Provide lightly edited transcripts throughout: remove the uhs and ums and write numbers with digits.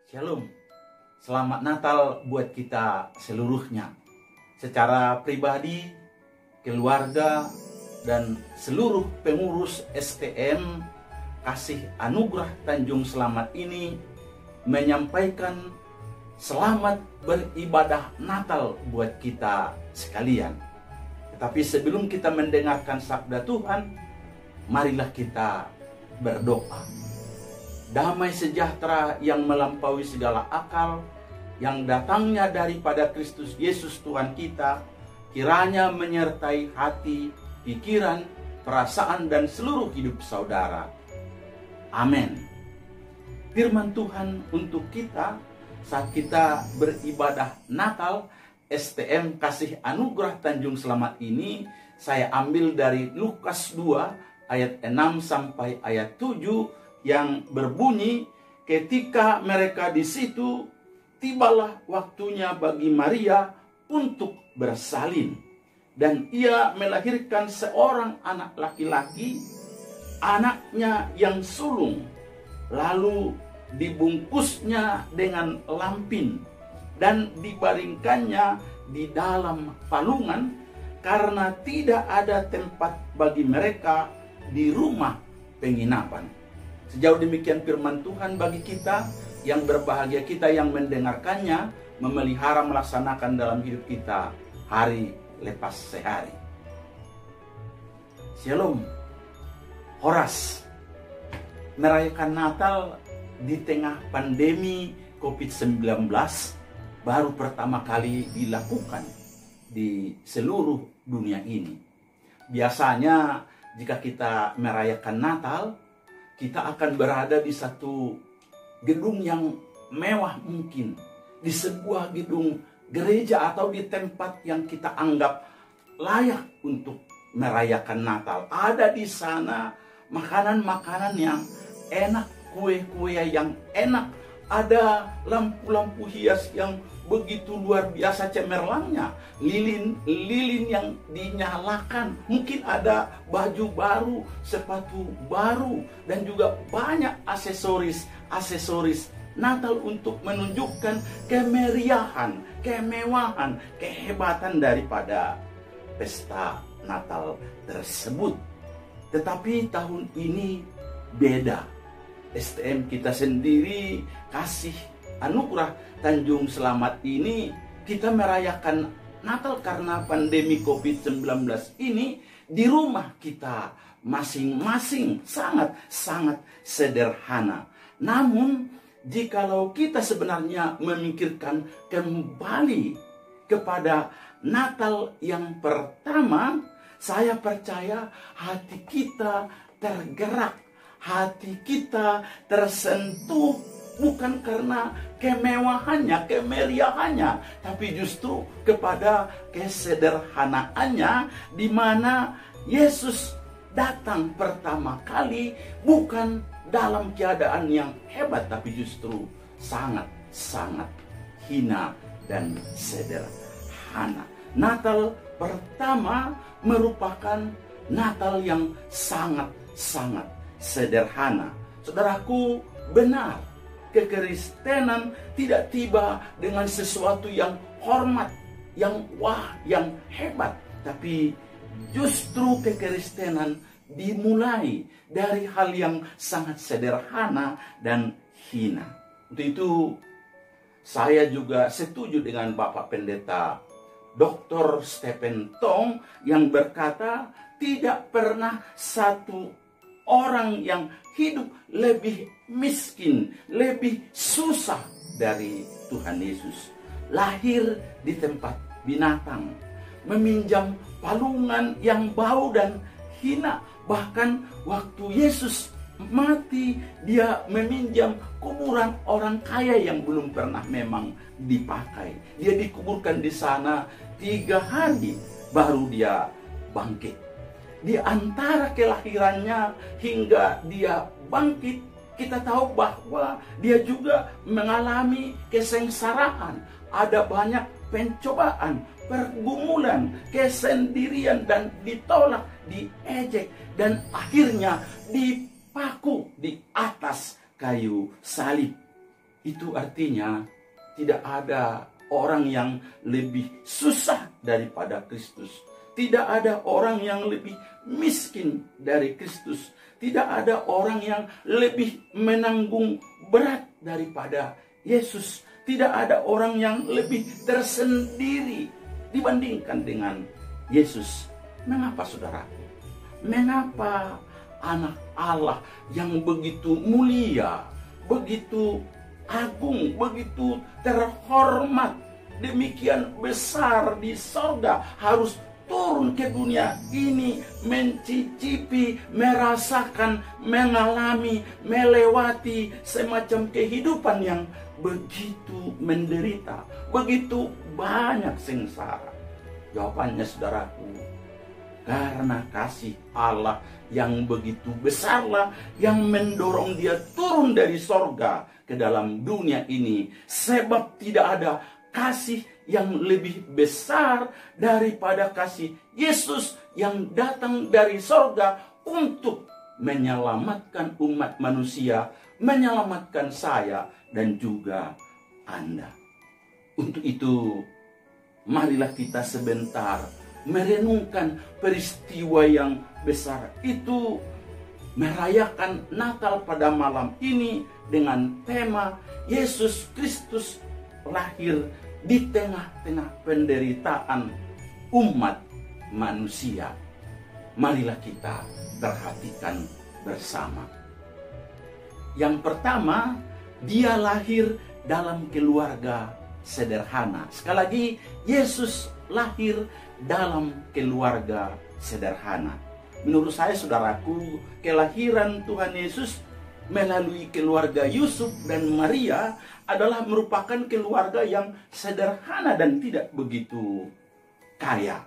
Shalom, selamat Natal buat kita seluruhnya. Secara pribadi, keluarga, dan seluruh pengurus STM Kasih Anugerah Tanjung Selamat ini menyampaikan selamat beribadah Natal buat kita sekalian. Tetapi sebelum kita mendengarkan sabda Tuhan, marilah kita berdoa. Damai sejahtera yang melampaui segala akal, yang datangnya daripada Kristus Yesus Tuhan kita, kiranya menyertai hati, pikiran, perasaan, dan seluruh hidup saudara. Amin. Firman Tuhan untuk kita saat kita beribadah Natal STM Kasih Anugerah Tanjung Selamat ini, saya ambil dari Lukas 2 ayat 6 sampai ayat 7 yang berbunyi, ketika mereka di situ, tibalah waktunya bagi Maria untuk bersalin, dan ia melahirkan seorang anak laki-laki, anaknya yang sulung, lalu dibungkusnya dengan lampin dan dibaringkannya di dalam palungan, karena tidak ada tempat bagi mereka di rumah penginapan. Sejauh demikian firman Tuhan bagi kita, yang berbahagia kita yang mendengarkannya, memelihara melaksanakan dalam hidup kita hari lepas sehari. Shalom. Horas, merayakan Natal di tengah pandemi COVID-19 baru pertama kali dilakukan di seluruh dunia ini. Biasanya jika kita merayakan Natal, kita akan berada di satu gedung yang mewah mungkin, di sebuah gedung gereja atau di tempat yang kita anggap layak untuk merayakan Natal. Ada di sana makanan-makanan yang enak, kue-kue yang enak, ada lampu-lampu hias yang begitu luar biasa cemerlangnya, lilin-lilin yang dinyalakan, mungkin ada baju baru, sepatu baru, dan juga banyak aksesoris Natal untuk menunjukkan kemeriahan, kemewahan, kehebatan daripada pesta Natal tersebut. Tetapi tahun ini beda. STM kita sendiri Kasih Anugerah Tanjung Selamat ini, kita merayakan Natal karena pandemi COVID-19 ini di rumah kita masing-masing, sangat sederhana. Namun jikalau kita sebenarnya memikirkan kembali kepada Natal yang pertama, saya percaya hati kita tergerak, hati kita tersentuh, bukan karena kemewahannya, kemeriahannya, tapi justru kepada kesederhanaannya, di mana Yesus datang pertama kali bukan dalam keadaan yang hebat, tapi justru sangat hina dan sederhana. Natal pertama merupakan Natal yang sangat sederhana. Saudaraku, benar, kekristenan tidak tiba dengan sesuatu yang hormat, yang wah, yang hebat. Tapi justru kekristenan dimulai dari hal yang sangat sederhana dan hina. Untuk itu saya juga setuju dengan Bapak Pendeta Dr. Stephen Tong yang berkata, tidak pernah satu orang yang hidup lebih miskin, lebih susah dari Tuhan Yesus. Lahir di tempat binatang, meminjam palungan yang bau dan hina. Bahkan waktu Yesus mati, dia meminjam kuburan orang kaya yang belum pernah memang dipakai. Dia dikuburkan di sana 3 hari, baru dia bangkit. Di antara kelahirannya hingga dia bangkit, kita tahu bahwa dia juga mengalami kesengsaraan. Ada banyak pencobaan, pergumulan, kesendirian, dan ditolak, diejek, dan akhirnya dipaku di atas kayu salib. Itu artinya tidak ada orang yang lebih susah daripada Kristus. Tidak ada orang yang lebih miskin dari Kristus. Tidak ada orang yang lebih menanggung berat daripada Yesus. Tidak ada orang yang lebih tersendiri dibandingkan dengan Yesus. Mengapa saudaraku? Mengapa anak Allah yang begitu mulia, begitu agung, begitu terhormat, demikian besar di sorga harus turun ke dunia ini, mencicipi, merasakan, mengalami, melewati semacam kehidupan yang begitu menderita, begitu banyak sengsara? Jawabannya saudaraku, karena kasih Allah yang begitu besarlah yang mendorong dia turun dari sorga ke dalam dunia ini. Sebab tidak ada kasih yang lebih besar daripada kasih Yesus yang datang dari sorga untuk menyelamatkan umat manusia, menyelamatkan saya dan juga Anda. Untuk itu, marilah kita sebentar merenungkan peristiwa yang besar itu, merayakan Natal pada malam ini dengan tema Yesus Kristus lahir di tengah-tengah penderitaan umat manusia. Marilah kita perhatikan bersama. Yang pertama, dia lahir dalam keluarga sederhana. Sekali lagi, Yesus lahir dalam keluarga sederhana. Menurut saya saudaraku, kelahiran Tuhan Yesus melalui keluarga Yusuf dan Maria adalah merupakan keluarga yang sederhana dan tidak begitu kaya.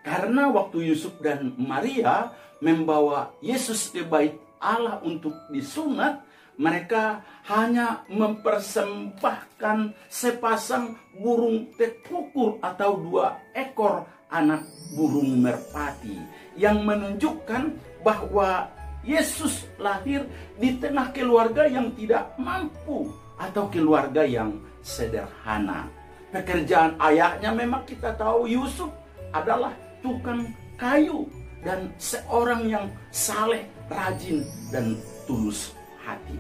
Karena waktu Yusuf dan Maria membawa Yesus ke bait Allah untuk disunat, mereka hanya mempersembahkan sepasang burung tekukur atau 2 ekor anak burung merpati, yang menunjukkan bahwa Yesus lahir di tengah keluarga yang tidak mampu atau keluarga yang sederhana. Pekerjaan ayahnya memang kita tahu, Yusuf adalah tukang kayu dan seorang yang saleh, rajin dan tulus hati.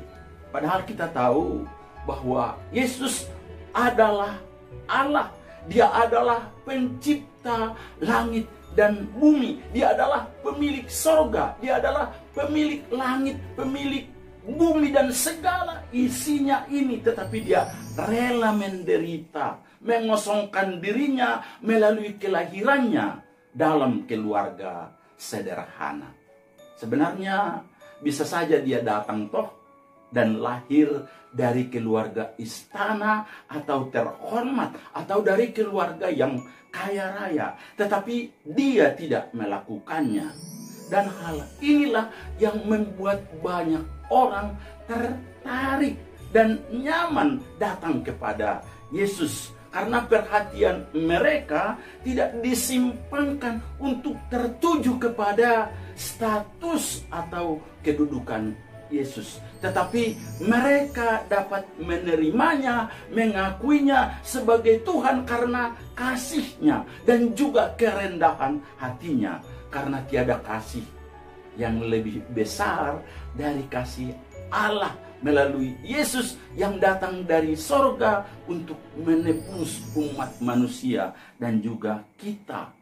Padahal kita tahu bahwa Yesus adalah Allah. Dia adalah pencipta langit dan bumi. Dia adalah pemilik sorga. Dia adalah pemilik langit, pemilik bumi dan segala isinya ini. Tetapi dia rela menderita, mengosongkan dirinya melalui kelahirannya dalam keluarga sederhana. Sebenarnya bisa saja dia datang toh dan lahir dari keluarga istana atau terhormat atau dari keluarga yang kaya raya, tetapi dia tidak melakukannya. Dan hal inilah yang membuat banyak orang tertarik dan nyaman datang kepada Yesus, karena perhatian mereka tidak disimpangkan untuk tertuju kepada status atau kedudukan Yesus, tetapi mereka dapat menerimanya, mengakuinya sebagai Tuhan karena kasih-Nya dan juga kerendahan hatinya, karena tiada kasih yang lebih besar dari kasih Allah melalui Yesus yang datang dari sorga untuk menebus umat manusia dan juga kita,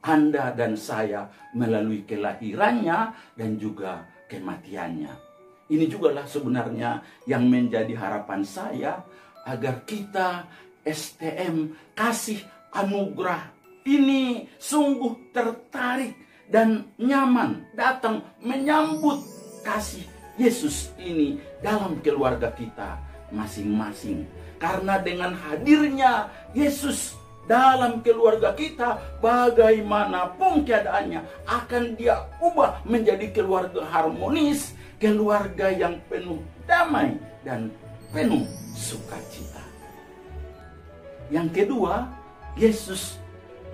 Anda dan saya, melalui kelahirannya dan juga kematiannya. Ini jugalah sebenarnya yang menjadi harapan saya, agar kita STM kasih anugerah ini sungguh tertarik dan nyaman datang menyambut kasih Yesus ini dalam keluarga kita masing-masing. Karena dengan hadirnya Yesus dalam keluarga kita, bagaimanapun keadaannya, akan dia ubah menjadi keluarga harmonis, keluarga yang penuh damai dan penuh sukacita. Yang kedua, Yesus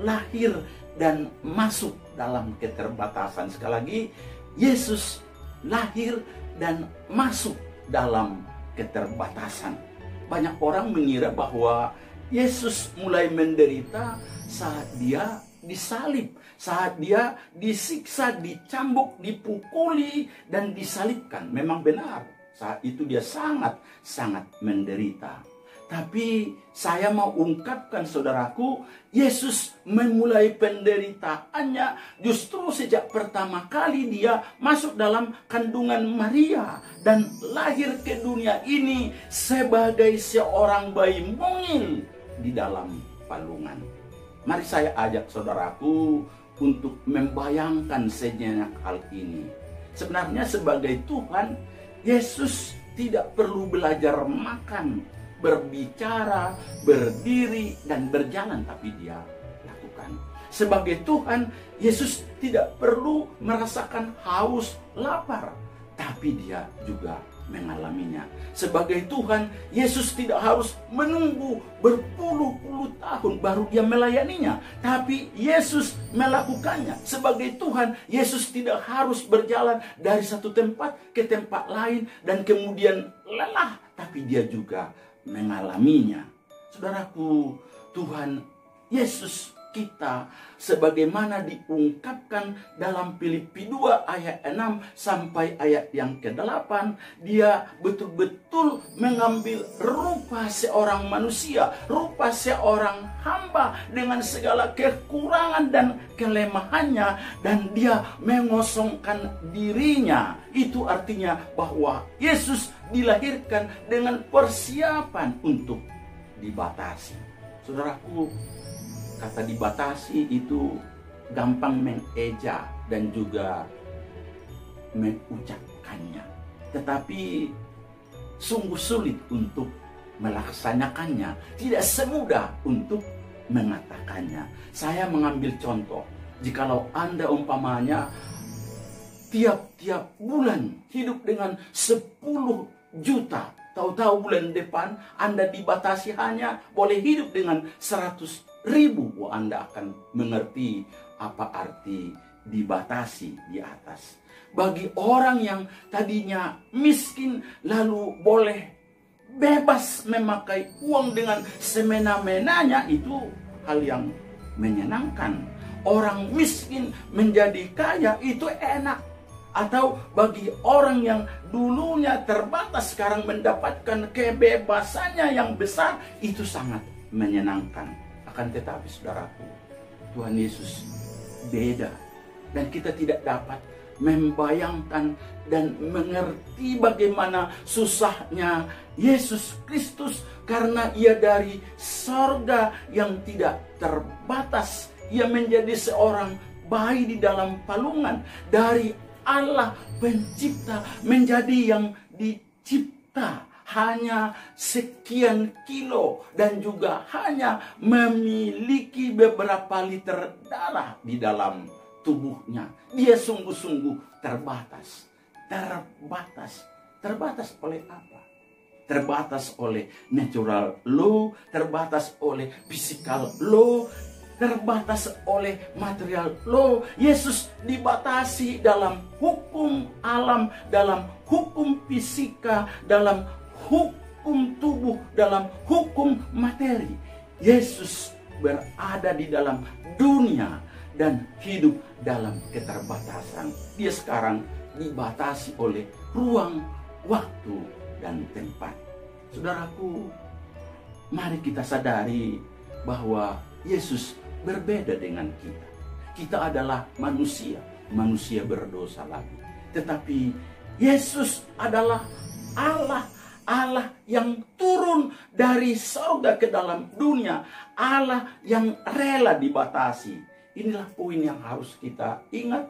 lahir dan masuk dalam keterbatasan. Sekali lagi, Yesus lahir dan masuk dalam keterbatasan. Banyak orang mengira bahwa Yesus mulai menderita saat dia disalib, saat dia disiksa, dicambuk, dipukuli, dan disalibkan. Memang benar, saat itu dia sangat menderita. Tapi saya mau ungkapkan, saudaraku, Yesus memulai penderitaannya justru sejak pertama kali dia masuk dalam kandungan Maria dan lahir ke dunia ini sebagai seorang bayi mungil di dalam palungan. Mari saya ajak saudaraku untuk membayangkan sejenak hal ini. Sebenarnya sebagai Tuhan, Yesus tidak perlu belajar makan, berbicara, berdiri, dan berjalan, tapi dia lakukan. Sebagai Tuhan, Yesus tidak perlu merasakan haus, lapar, tapi dia juga mengalaminya. Sebagai Tuhan, Yesus tidak harus menunggu berpuluh-puluh tahun baru dia melayaninya, tapi Yesus melakukannya. Sebagai Tuhan, Yesus tidak harus berjalan dari satu tempat ke tempat lain dan kemudian lelah, tapi dia juga mengalaminya. Saudaraku, Tuhan Yesus kita sebagaimana diungkapkan dalam Filipi 2 ayat 6 sampai ayat yang ke-8, dia betul-betul mengambil rupa seorang manusia, rupa seorang hamba dengan segala kekurangan dan kelemahannya, dan dia mengosongkan dirinya. Itu artinya bahwa Yesus dilahirkan dengan persiapan untuk dibatasi. Saudaraku, kata dibatasi itu gampang mengeja dan juga mengucapkannya, tetapi sungguh sulit untuk melaksanakannya. Tidak semudah untuk mengatakannya. Saya mengambil contoh, jikalau Anda umpamanya tiap-tiap bulan hidup dengan 10 juta, tahu-tahu bulan depan Anda dibatasi hanya boleh hidup dengan 100.000, Anda akan mengerti apa arti dibatasi di atas. Bagi orang yang tadinya miskin lalu boleh bebas memakai uang dengan semena-menanya, itu hal yang menyenangkan. Orang miskin menjadi kaya itu enak. Atau bagi orang yang dulunya terbatas sekarang mendapatkan kebebasannya yang besar, itu sangat menyenangkan. Akan tetapi saudaraku, Tuhan Yesus beda, dan kita tidak dapat membayangkan dan mengerti bagaimana susahnya Yesus Kristus, karena ia dari sorga yang tidak terbatas, ia menjadi seorang bayi di dalam palungan, dari Allah pencipta menjadi yang dicipta, hanya sekian kilo dan juga hanya memiliki beberapa liter darah di dalam tubuhnya. Dia sungguh-sungguh terbatas. Terbatas oleh apa? Terbatas oleh natural law, terbatas oleh physical law, terbatas oleh material law. Yesus dibatasi dalam hukum alam, dalam hukum fisika, dalam hukum tubuh, dalam hukum materi. Yesus berada di dalam dunia dan hidup dalam keterbatasan. Dia sekarang dibatasi oleh ruang, waktu, dan tempat. Saudaraku, mari kita sadari bahwa Yesus berbeda dengan kita. Kita adalah manusia berdosa lagi. Tetapi Yesus adalah Allah yang turun dari surga ke dalam dunia, Allah yang rela dibatasi. Inilah poin yang harus kita ingat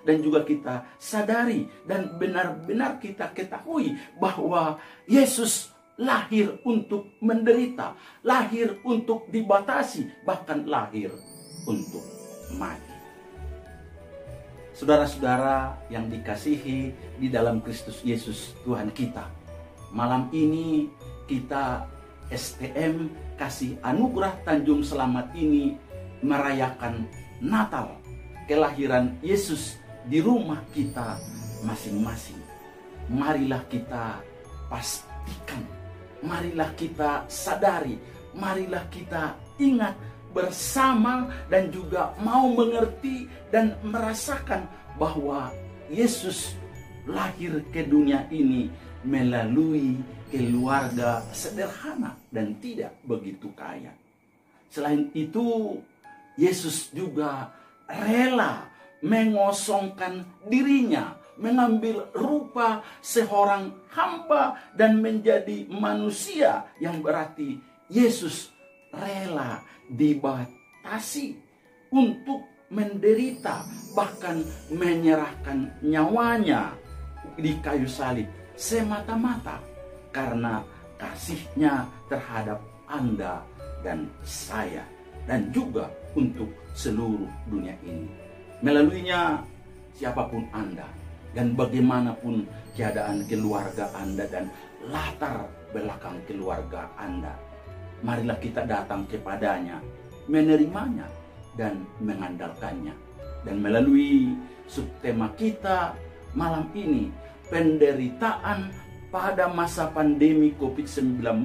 dan juga kita sadari, dan benar-benar kita ketahui bahwa Yesus lahir untuk menderita, lahir untuk dibatasi, bahkan lahir untuk mati. Saudara-saudara yang dikasihi di dalam Kristus Yesus Tuhan kita, malam ini kita STM Kasih Anugerah Tanjung Selamat ini merayakan Natal, kelahiran Yesus di rumah kita masing-masing. Marilah kita perhatikan, marilah kita sadari, marilah kita ingat bersama dan juga mau mengerti dan merasakan bahwa Yesus lahir ke dunia ini melalui keluarga sederhana dan tidak begitu kaya. Selain itu, Yesus juga rela mengosongkan dirinya, mengambil rupa seorang hamba dan menjadi manusia, yang berarti Yesus rela dibatasi untuk menderita, bahkan menyerahkan nyawanya di kayu salib semata-mata karena kasihnya terhadap Anda dan saya, dan juga untuk seluruh dunia ini. Melaluinya, siapapun Anda dan bagaimanapun keadaan keluarga Anda dan latar belakang keluarga Anda, marilah kita datang kepadanya, menerimanya dan mengandalkannya. Dan melalui subtema kita malam ini, penderitaan pada masa pandemi COVID-19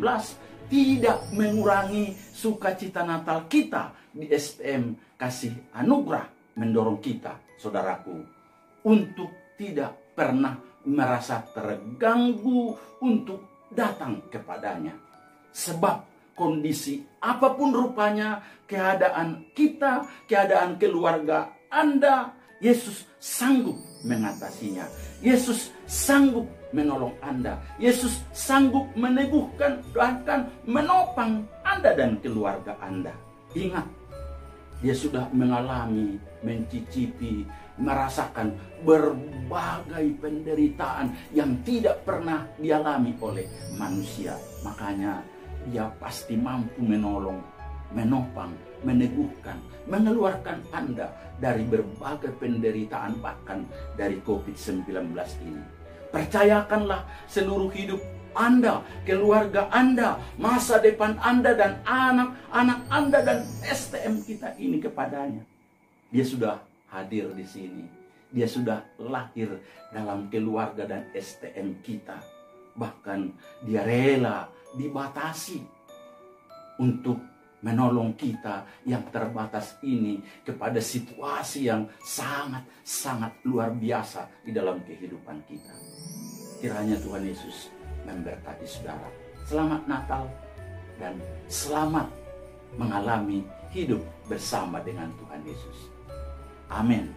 tidak mengurangi sukacita Natal kita di STM Kasih Anugerah, mendorong kita, saudaraku, untuk tidak pernah merasa terganggu untuk datang kepadanya. Sebab kondisi apapun rupanya, keadaan kita, keadaan keluarga Anda, Yesus sanggup mengatasinya. Yesus sanggup menolong Anda. Yesus sanggup meneguhkan, bahkan menopang Anda dan keluarga Anda. Ingat, Dia sudah mengalami, mencicipi, merasakan berbagai penderitaan yang tidak pernah dialami oleh manusia. Makanya Dia pasti mampu menolong, menopang, meneguhkan, mengeluarkan Anda dari berbagai penderitaan, bahkan dari COVID-19 ini. Percayakanlah seluruh hidup Anda, keluarga Anda, masa depan Anda dan anak-anak Anda dan STM kita ini kepadanya. Dia sudah hadir di sini. Dia sudah lahir dalam keluarga dan STM kita. Bahkan Dia rela dibatasi untuk menolong kita yang terbatas ini kepada situasi yang sangat-sangat luar biasa di dalam kehidupan kita. Kiranya Tuhan Yesus memberkati saudara. Selamat Natal dan selamat mengalami hidup bersama dengan Tuhan Yesus. Amin.